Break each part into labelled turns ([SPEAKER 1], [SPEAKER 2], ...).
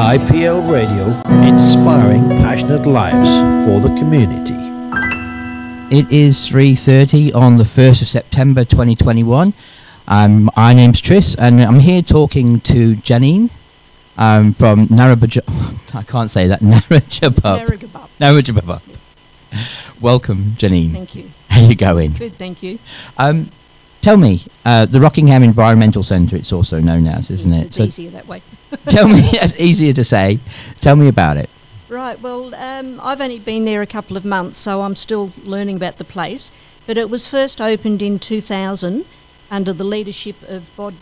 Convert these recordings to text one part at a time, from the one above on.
[SPEAKER 1] IPL Radio, inspiring passionate lives for the community.
[SPEAKER 2] It is 3:30 on the 1st of September 2021. My name's Tris, and I'm here talking to Janine from Naragebup. I can't say that. Naragebup. Naragebup. Welcome, Janine.
[SPEAKER 3] Thank you.
[SPEAKER 2] How you going?
[SPEAKER 3] Good, thank you.
[SPEAKER 2] Tell me, the Rockingham Environmental Centre, it's also known as, isn't it?
[SPEAKER 3] It's easier that way.
[SPEAKER 2] Tell me, that's easier to say. Tell me about it.
[SPEAKER 3] Right, well, I've only been there a couple of months, so I'm still learning about the place. But it was first opened in 2000 under the leadership of Bob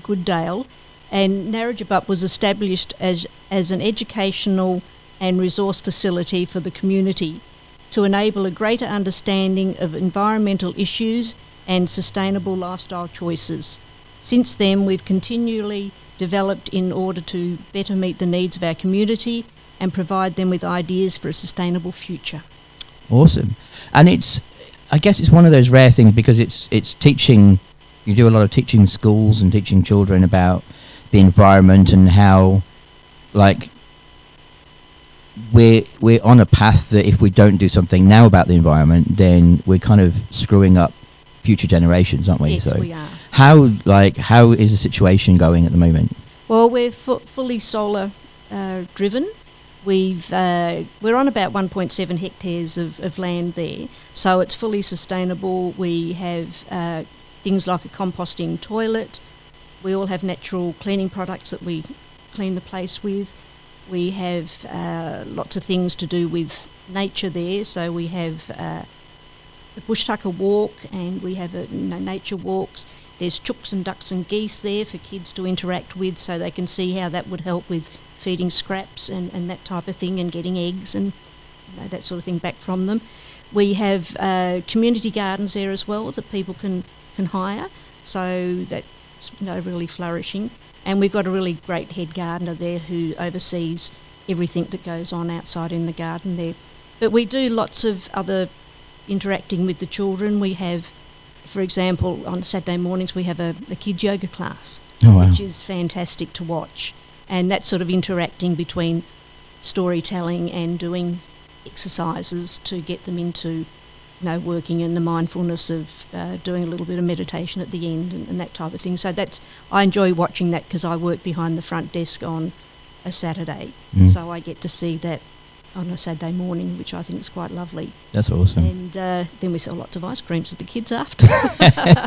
[SPEAKER 3] Goodale, and Naragebup was established as an educational and resource facility for the community to enable a greater understanding of environmental issues and sustainable lifestyle choices. Since then, we've continually developed in order to better meet the needs of our community and provide them with ideas for a sustainable future.
[SPEAKER 2] Awesome. And I guess it's one of those rare things because it's teaching. You do a lot of teaching schools and teaching children about the environment and how, like, we're on a path that if we don't do something now about the environment, then we're kind of screwing up future generations, aren't we?
[SPEAKER 3] Yes, we are.
[SPEAKER 2] How is the situation going at the moment?
[SPEAKER 3] Well, we're fully solar driven. We're on about 1.7 hectares of land there, so it's fully sustainable. We have things like a composting toilet. We all have natural cleaning products that we clean the place with. We have lots of things to do with nature there, so we have the Bush Tucker walk, and we have nature walks. There's chooks and ducks and geese there for kids to interact with, so they can see how that would help with feeding scraps and that type of thing, and getting eggs and that sort of thing back from them. We have community gardens there as well that people can hire, so that's really flourishing. And we've got a really great head gardener there who oversees everything that goes on outside in the garden there. But we do lots of other interacting with the children. We have, for example, on Saturday mornings we have a kids yoga class, which is fantastic to watch. And that's sort of interacting between storytelling and doing exercises to get them into, working in the mindfulness of doing a little bit of meditation at the end and that type of thing. So I enjoy watching that because I work behind the front desk on a Saturday, so I get to see that on a Saturday morning, which I think is quite lovely.
[SPEAKER 2] That's awesome.
[SPEAKER 3] And then we sell lots of ice creams to the kids after.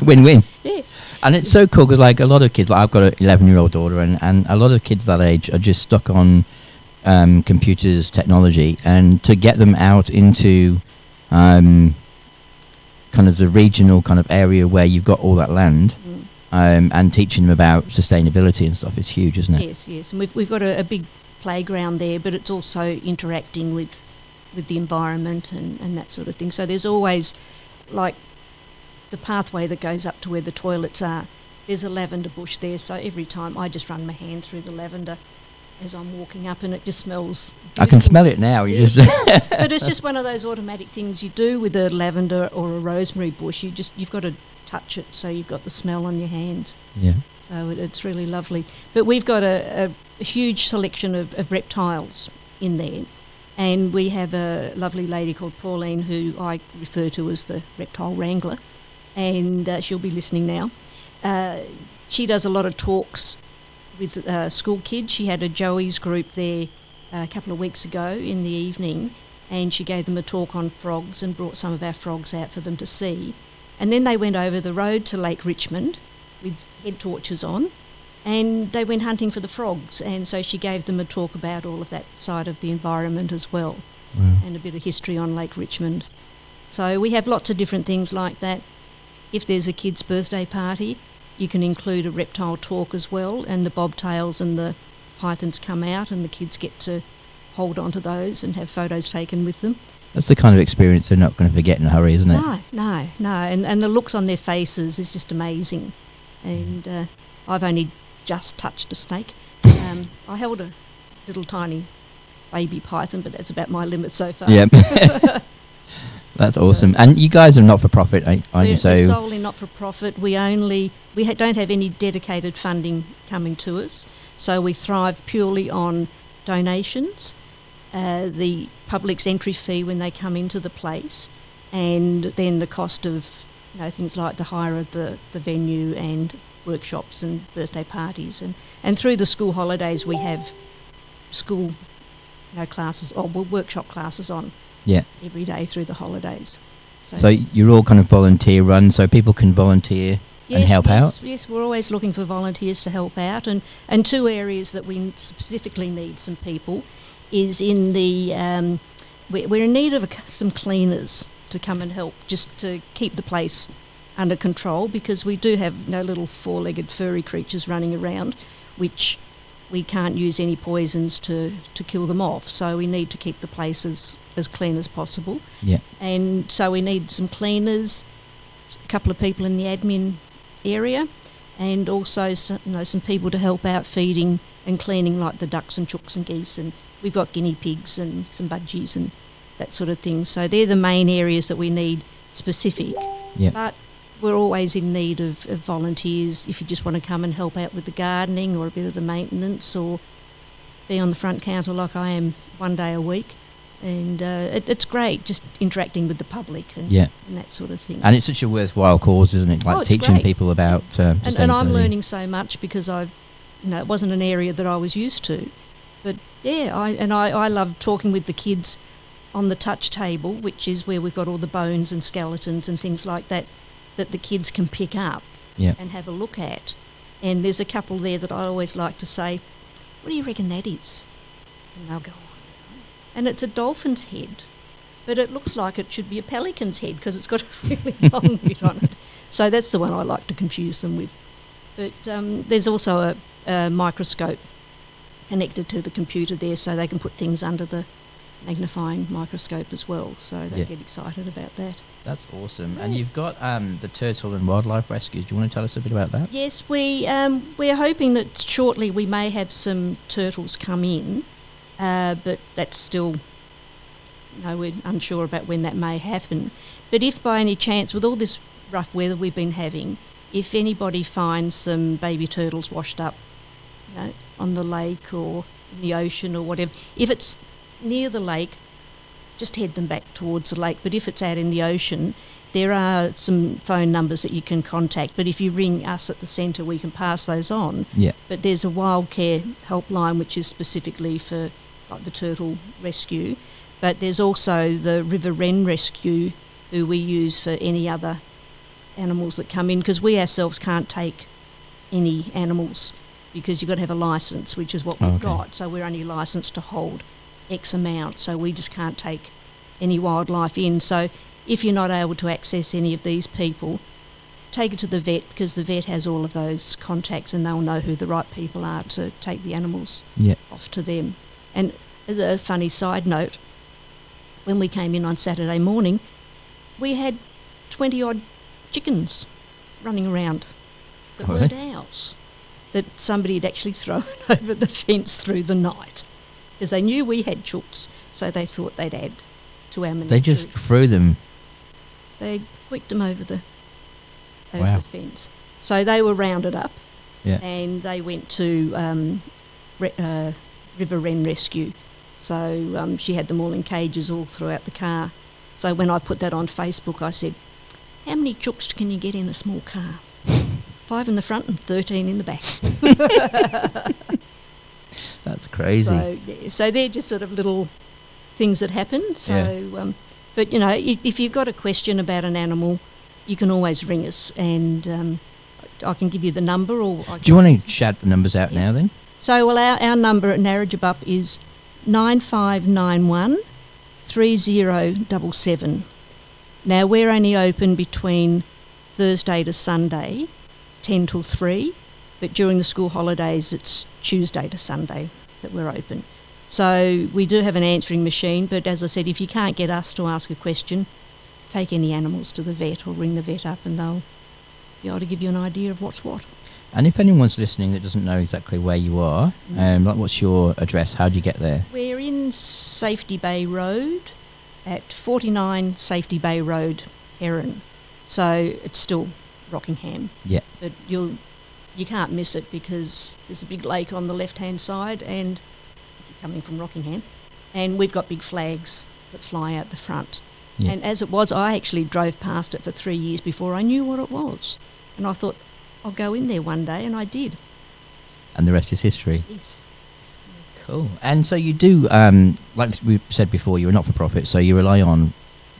[SPEAKER 2] Win-win.
[SPEAKER 3] Yeah.
[SPEAKER 2] And it's so cool because, like, a lot of kids, I've got an 11-year-old daughter, and a lot of kids that age are just stuck on computers, technology, and to get them out into kind of the regional kind of area where you've got all that land, and teaching them about sustainability and stuff is huge, isn't it?
[SPEAKER 3] Yes. And we've got a big playground there, but it's also interacting with the environment and that sort of thing. So there's always, like, the pathway that goes up to where the toilets are, there's a lavender bush there, so every time I just run my hand through the lavender as I'm walking up, and it just smells beautiful.
[SPEAKER 2] I can smell it now. You just
[SPEAKER 3] But it's just one of those automatic things you do with a lavender or a rosemary bush. You've got to touch it, so you've got the smell on your hands.
[SPEAKER 2] Yeah.
[SPEAKER 3] So it's really lovely. But we've got a huge selection of reptiles in there, and we have a lovely lady called Pauline who I refer to as the reptile wrangler, and she'll be listening now. She does a lot of talks with school kids. She had a Joey's group there a couple of weeks ago in the evening, and she gave them a talk on frogs and brought some of our frogs out for them to see. And then they went over the road to Lake Richmond with head torches on, and they went hunting for the frogs, and so she gave them a talk about all of that side of the environment as well.
[SPEAKER 2] Wow.
[SPEAKER 3] And a bit of history on Lake Richmond. So we have lots of different things like that. If there's a kid's birthday party, you can include a reptile talk as well, and the bobtails and the pythons come out, and the kids get to hold on to those and have photos taken with them.
[SPEAKER 2] That's the kind of experience they're not going to forget in a hurry, isn't it?
[SPEAKER 3] No. And the looks on their faces is just amazing. And I've only just touched a snake. I held a little tiny baby python, but that's about my limit so far.
[SPEAKER 2] Yep. That's awesome. And you guys are not-for-profit, aren't you?
[SPEAKER 3] We're solely not-for-profit. We don't have any dedicated funding coming to us. So we thrive purely on donations, the public's entry fee when they come into the place, and then the cost of things like the hire of the venue and workshops and birthday parties. And through the school holidays we have school classes, workshop classes on every day through the holidays.
[SPEAKER 2] So you're all kind of volunteer run, so people can volunteer and help out?
[SPEAKER 3] Yes, we're always looking for volunteers to help out. And two areas that we specifically need some people is in the... we're in need of some cleaners to come and help, just to keep the place under control, because we do have little four-legged furry creatures running around, which we can't use any poisons to kill them off. So we need to keep the place as clean as possible.
[SPEAKER 2] Yeah.
[SPEAKER 3] And so we need some cleaners, a couple of people in the admin area, and also some people to help out feeding and cleaning, like the ducks and chooks and geese, and we've got guinea pigs and some budgies and that sort of thing. So they're the main areas that we need specific.
[SPEAKER 2] Yeah.
[SPEAKER 3] But we're always in need of volunteers if you just want to come and help out with the gardening or a bit of the maintenance, or be on the front counter like I am one day a week. And it's great just interacting with the public and that sort of thing.
[SPEAKER 2] And it's such a worthwhile cause, isn't it? Like teaching
[SPEAKER 3] great.
[SPEAKER 2] People about sustainability.
[SPEAKER 3] And I'm learning so much because it wasn't an area that I was used to. But I love talking with the kids on the touch table, which is where we've got all the bones and skeletons and things like that the kids can pick up and have a look at. And there's a couple there that I always like to say, what do you reckon that is? And they'll go, and it's a dolphin's head, but it looks like it should be a pelican's head because it's got a really long bit on it. So that's the one I like to confuse them with. But there's also a microscope connected to the computer there, so they can put things under the magnifying microscope as well, so they get excited about that.
[SPEAKER 2] That's awesome. And you've got the Turtle and Wildlife Rescue. Do you want to tell us a bit about that?
[SPEAKER 3] Yes, we're hoping that shortly we may have some turtles come in, but that's still, we're unsure about when that may happen. But if by any chance, with all this rough weather we've been having, if anybody finds some baby turtles washed up on the lake or in the ocean or whatever, if it's near the lake, just head them back towards the lake. But if it's out in the ocean, there are some phone numbers that you can contact. But if you ring us at the centre, we can pass those on.
[SPEAKER 2] Yeah.
[SPEAKER 3] But there's a wildcare helpline which is specifically for the turtle rescue. But there's also the river wren rescue, who we use for any other animals that come in, because we ourselves can't take any animals because you've got to have a licence, which is what we've got. So we're only licensed to hold X amount, so we just can't take any wildlife in. So if you're not able to access any of these people, take it to the vet, because the vet has all of those contacts and they'll know who the right people are to take the animals off to them. And as a funny side note, when we came in on Saturday morning, we had 20 odd chickens running around that weren't ours, that somebody had actually thrown over the fence through the night, because they knew we had chooks, so they thought they'd add to our menagerie.
[SPEAKER 2] They just threw them.
[SPEAKER 3] They quicked them over the fence. So they were rounded up, and they went to River Wren Rescue. So she had them all in cages all throughout the car. So when I put that on Facebook, I said, how many chooks can you get in a small car? 5 in the front and 13 in the back.
[SPEAKER 2] That's crazy.
[SPEAKER 3] So they're just sort of little things that happen. So, but if you've got a question about an animal, you can always ring us, and I can give you the number. Do
[SPEAKER 2] you want to shout the numbers out now then?
[SPEAKER 3] So, our number at Naragebup is 9591 3077. Now, we're only open between Thursday to Sunday, 10 till 3, but during the school holidays it's Tuesday to Sunday that we're open. So we do have an answering machine, but as I said, if you can't get us to ask a question, take any animals to the vet or ring the vet up and they'll be able to give you an idea of what's what.
[SPEAKER 2] And if anyone's listening that doesn't know exactly where you are, what's your address? How do you get there?
[SPEAKER 3] We're in Safety Bay Road at 49 Safety Bay Road, Heron. So it's still Rockingham.
[SPEAKER 2] Yeah.
[SPEAKER 3] But you'll you can't miss it because there's a big lake on the left-hand side, and if you're coming from Rockingham, and we've got big flags that fly out the front.
[SPEAKER 2] Yeah.
[SPEAKER 3] And as it was, I actually drove past it for 3 years before I knew what it was. And I thought, I'll go in there one day, and I did.
[SPEAKER 2] And the rest is history.
[SPEAKER 3] Yes.
[SPEAKER 2] Cool. And so you do, like we said before, you're a not-for-profit, so you rely on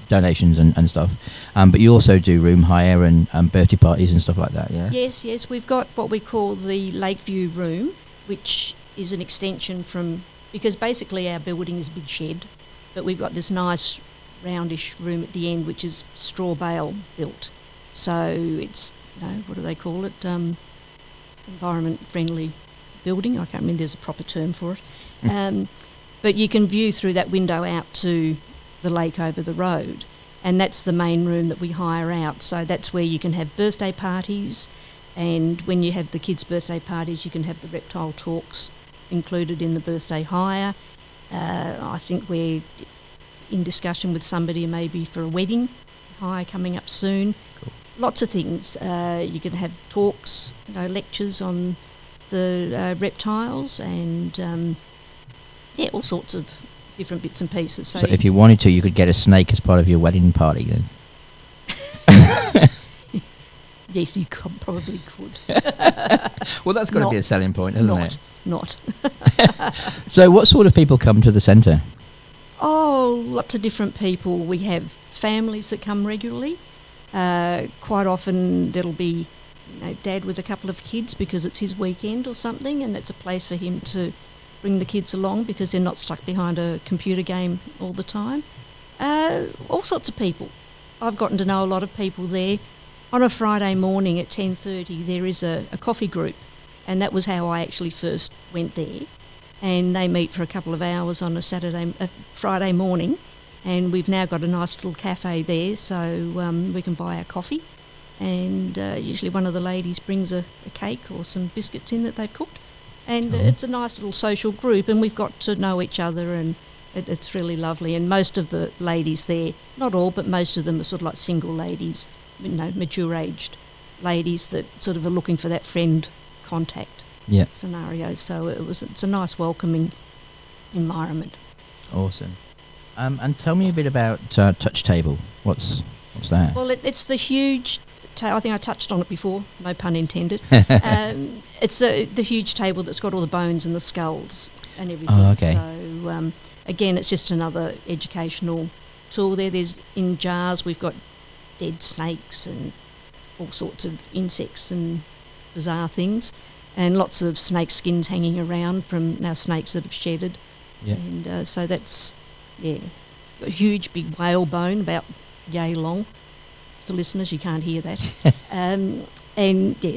[SPEAKER 2] donations and stuff. But you also do room hire and birthday parties and stuff like that, yeah?
[SPEAKER 3] Yes. We've got what we call the Lakeview Room, which is an extension from... Because basically our building is a big shed, but we've got this nice roundish room at the end, which is straw bale built. So it's, what do they call it? Environment-friendly building. I can't remember, there's a proper term for it. But you can view through that window out to the lake over the road, and that's the main room that we hire out. So that's where you can have birthday parties, and when you have the kids' birthday parties, you can have the reptile talks included in the birthday hire. I think we're in discussion with somebody maybe for a wedding hire coming up soon.
[SPEAKER 2] Cool.
[SPEAKER 3] Lots of things. You can have talks, lectures on the reptiles, and all sorts of different bits and pieces.
[SPEAKER 2] So if you wanted to, you could get a snake as part of your wedding party then?
[SPEAKER 3] Yes, you probably could.
[SPEAKER 2] Well, that's got to be a selling point, hasn't it?
[SPEAKER 3] Not.
[SPEAKER 2] So what sort of people come to the centre?
[SPEAKER 3] Oh, lots of different people. We have families that come regularly. Quite often there'll be Dad with a couple of kids because it's his weekend or something, and that's a place for him to bring the kids along because they're not stuck behind a computer game all the time. All sorts of people. I've gotten to know a lot of people there. On a Friday morning at 10:30 there is a coffee group, and that was how I actually first went there. And they meet for a couple of hours on a Friday morning, and we've now got a nice little cafe there, so we can buy our coffee. And usually one of the ladies brings a cake or some biscuits in that they've cooked. And it's a nice little social group, and we've got to know each other, and it's really lovely. And most of the ladies there, not all, but most of them are sort of like single ladies, mature-aged ladies that sort of are looking for that friend contact scenario. So it's a nice, welcoming environment.
[SPEAKER 2] Awesome. And tell me a bit about Touch Table. What's that?
[SPEAKER 3] Well, it's the huge... I think I touched on it before, no pun intended. It's the huge table that's got all the bones and the skulls and everything.
[SPEAKER 2] Oh, okay.
[SPEAKER 3] So, again, it's just another educational tool there. There's in jars, we've got dead snakes and all sorts of insects and bizarre things, and lots of snake skins hanging around from our snakes that have shedded.
[SPEAKER 2] Yeah.
[SPEAKER 3] And so that's, got a huge big whale bone about yay long. For the listeners, you can't hear that. And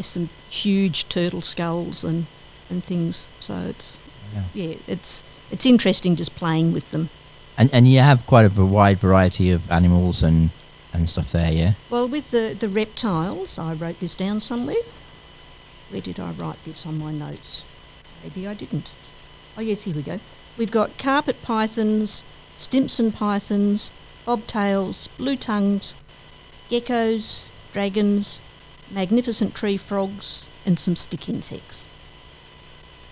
[SPEAKER 3] some huge turtle skulls and things. So it's interesting just playing with them.
[SPEAKER 2] And you have quite a wide variety of animals and stuff there, yeah? Well,
[SPEAKER 3] with the reptiles, I wrote this down somewhere. Where did I write this on my notes? Maybe I didn't. Oh yes, here we go. We've got carpet pythons, Stimson pythons, bobtails, blue tongues, geckos, dragons, magnificent tree frogs, and some stick insects.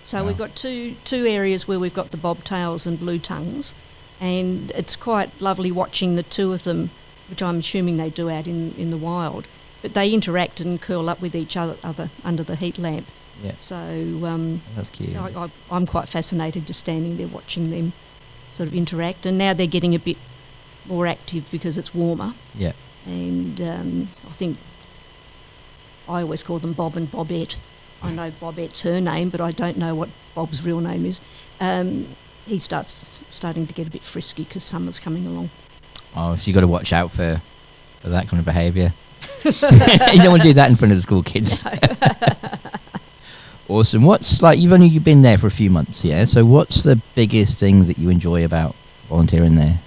[SPEAKER 3] So we've got two areas where we've got the bobtails and blue tongues, and it's quite lovely watching the two of them, which I'm assuming they do out in the wild, but they interact and curl up with each other under the heat lamp.
[SPEAKER 2] Yeah.
[SPEAKER 3] So
[SPEAKER 2] that's cute.
[SPEAKER 3] I'm quite fascinated just standing there watching them sort of interact, and now they're getting a bit more active because it's warmer.
[SPEAKER 2] Yeah. And
[SPEAKER 3] I think I always call them Bob and Bobette. I know Bobette's her name, but I don't know what Bob's real name is. He starting to get a bit frisky because summer's coming along.
[SPEAKER 2] Oh, so you got to watch out for that kind of behaviour. You don't want to do that in front of the school kids. No. Awesome. You've been there for a few months, yeah? So what's the biggest thing that you enjoy about volunteering there?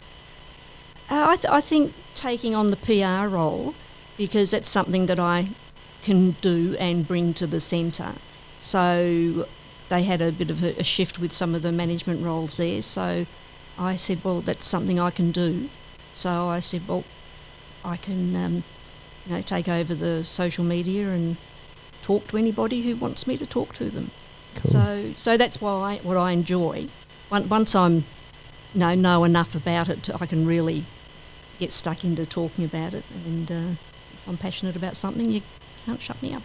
[SPEAKER 3] I think taking on the PR role, because that's something that I can do and bring to the centre. So they had a bit of a shift with some of the management roles there. So I said, well, that's something I can do. So I said, well, I can take over the social media and talk to anybody who wants me to talk to them.
[SPEAKER 2] Cool.
[SPEAKER 3] So that's why what I enjoy. Once I'm know enough about it, I can really get stuck into talking about it. And if I'm passionate about something, you can't shut me up.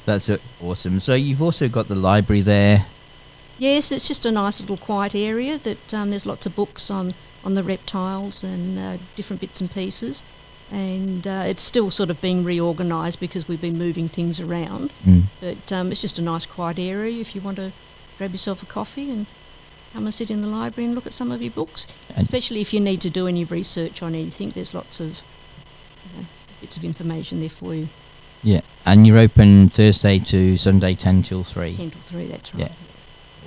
[SPEAKER 2] That's awesome. So you've also got the library there.
[SPEAKER 3] Yes, it's just a nice little quiet area that there's lots of books on the reptiles and different bits and pieces. And it's still sort of being reorganised because we've been moving things around. But it's just a nice quiet area if you want to grab yourself a coffee and come and sit in the library and look at some of your books. And especially if you need to do any research on anything, there's lots of bits of information there for you.
[SPEAKER 2] Yeah, and you're open Thursday to Sunday 10 till 3.
[SPEAKER 3] 10 till 3, that's right.
[SPEAKER 2] Yeah,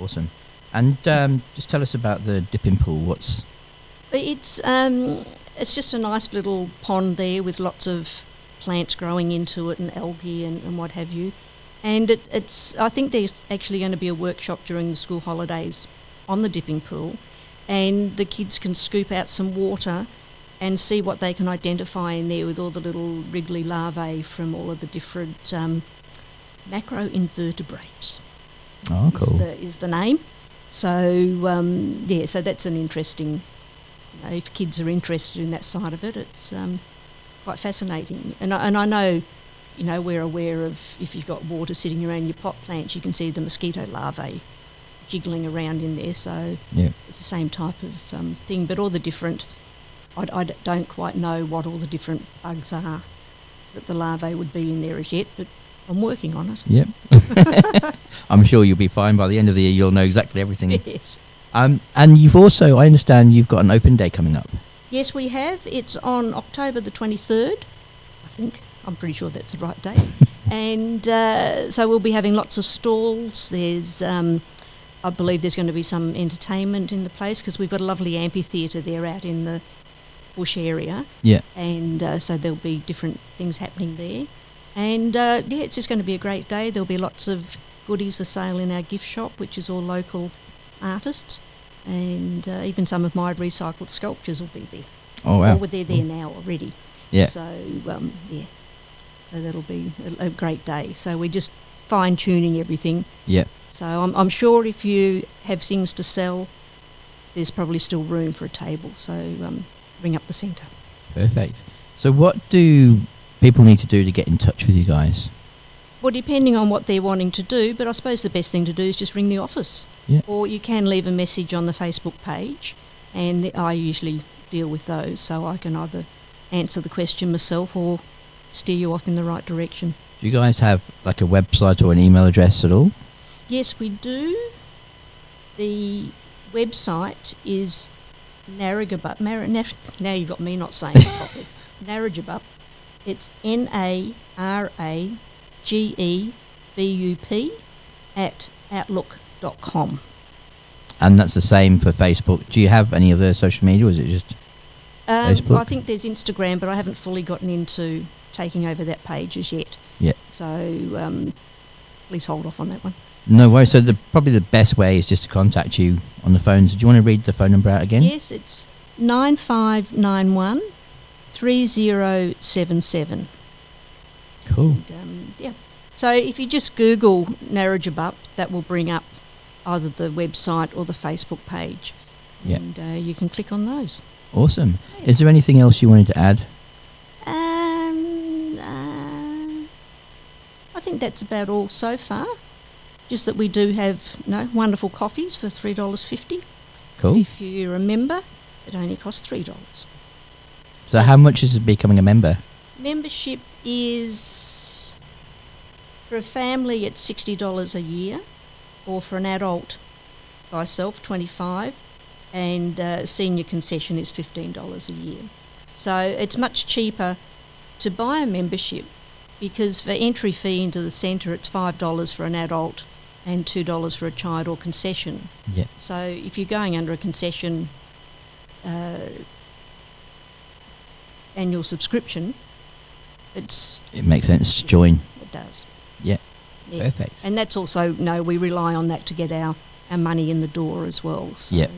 [SPEAKER 2] awesome. And just tell us about the dipping pool.
[SPEAKER 3] It's just a nice little pond there with lots of plants growing into it and algae and what have you. And I think there's actually going to be a workshop during the school holidays on the dipping pool, and the kids can scoop out some water and see what they can identify in there with all the little wriggly larvae from all of the different macroinvertebrates.
[SPEAKER 2] Oh, cool.
[SPEAKER 3] Is the name. So, so that's an interesting, if kids are interested in that side of it, it's quite fascinating. And I know, we're aware of if you've got water sitting around your pot plants, you can see the mosquito larvae jiggling around in there. So it's the same type of thing, but all the different, I don't quite know what all the different bugs are that the larvae would be in there as yet, but I'm working on it.
[SPEAKER 2] Yep. I'm sure you'll be fine. By the end of the year, you'll know exactly everything.
[SPEAKER 3] Yes.
[SPEAKER 2] And you've also, I understand you've got an open day coming up.
[SPEAKER 3] Yes, we have. It's on October the 23rd, I think. I'm pretty sure that's the right date. And so we'll be having lots of stalls. There's, I believe there's going to be some entertainment in the place because we've got a lovely amphitheatre there out in the bush area.
[SPEAKER 2] Yeah.
[SPEAKER 3] And so there'll be different things happening there. And it's just going to be a great day. There'll be lots of goodies for sale in our gift shop, which is all local artists. And even some of my recycled sculptures will be there.
[SPEAKER 2] Oh, wow.
[SPEAKER 3] Or they're there now already.
[SPEAKER 2] Yeah.
[SPEAKER 3] So, so that'll be a great day. So we're just fine-tuning everything.
[SPEAKER 2] Yeah.
[SPEAKER 3] So I'm sure if you have things to sell, there's probably still room for a table. So ring up the centre.
[SPEAKER 2] Perfect. So what do people need to do to get in touch with you guys?
[SPEAKER 3] Well, depending on what they're wanting to do, but I suppose the best thing to do is just ring the office.
[SPEAKER 2] Yeah.
[SPEAKER 3] Or you can leave a message on the Facebook page, and I usually deal with those, so I can either answer the question myself or steer you off in the right direction.
[SPEAKER 2] Do you guys have like a website or an email address at all?
[SPEAKER 3] Yes, we do. The website is Naragebup. Now you've got me not saying it properly. Naragebup. It's NARAGEBUP @outlook.com.
[SPEAKER 2] And that's the same for Facebook. Do you have any other social media, or is it just Facebook?
[SPEAKER 3] Well, I think there's Instagram, but I haven't fully gotten into taking over that page as yet.
[SPEAKER 2] Yeah.
[SPEAKER 3] So please hold off on that one.
[SPEAKER 2] No worries. So probably the best way is just to contact you on the phone. So do you want to read the phone number out again?
[SPEAKER 3] Yes, it's 9591 3077.
[SPEAKER 2] Cool.
[SPEAKER 3] And, so if you just Google Naragebup, that will bring up either the website or the Facebook page.
[SPEAKER 2] Yeah.
[SPEAKER 3] And you can click on those.
[SPEAKER 2] Awesome. Is there anything else you wanted to add?
[SPEAKER 3] I think that's about all so far. Just that we do have wonderful coffees for $3.50.
[SPEAKER 2] Cool.
[SPEAKER 3] If you're a member, it only costs $3.
[SPEAKER 2] So how much is becoming a member?
[SPEAKER 3] Membership is, for a family, it's $60 a year, or for an adult by self, $25, and senior concession is $15 a year. So it's much cheaper to buy a membership because for entry fee into the centre, it's $5 for an adult and $2 for a child or concession.
[SPEAKER 2] Yeah.
[SPEAKER 3] So if you're going under a concession annual subscription, it
[SPEAKER 2] makes sense to join.
[SPEAKER 3] It does.
[SPEAKER 2] Yeah. Perfect.
[SPEAKER 3] And that's also, we rely on that to get our money in the door as well. So,
[SPEAKER 2] yeah.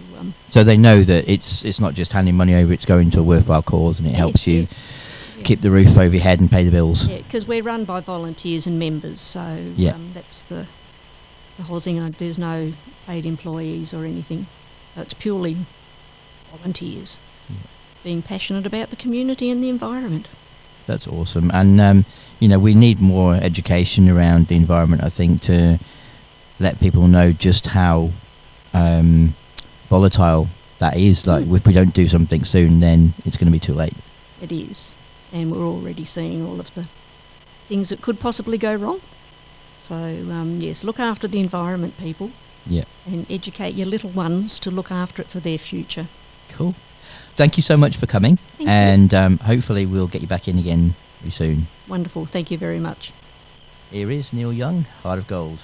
[SPEAKER 2] So they know that it's not just handing money over, it's going to a worthwhile cause and it helps you.
[SPEAKER 3] Yes.
[SPEAKER 2] keep the roof over your head and pay the bills.
[SPEAKER 3] Yeah, because we're run by volunteers and members, so
[SPEAKER 2] Yeah.
[SPEAKER 3] That's the whole thing. There's no paid employees or anything, so it's purely volunteers being passionate about the community and the environment.
[SPEAKER 2] That's awesome. And, you know, we need more education around the environment, I think, to let people know just how volatile that is. Like, if we don't do something soon, then it's going to be too late.
[SPEAKER 3] It is. And we're already seeing all of the things that could possibly go wrong. So, yes, look after the environment, people.
[SPEAKER 2] Yeah.
[SPEAKER 3] And educate your little ones to look after it for their future.
[SPEAKER 2] Cool. Thank you so much for coming.
[SPEAKER 3] Thank
[SPEAKER 2] and hopefully we'll get you back in again very soon.
[SPEAKER 3] Wonderful. Thank you very much.
[SPEAKER 2] Here is Neil Young, Heart of Gold.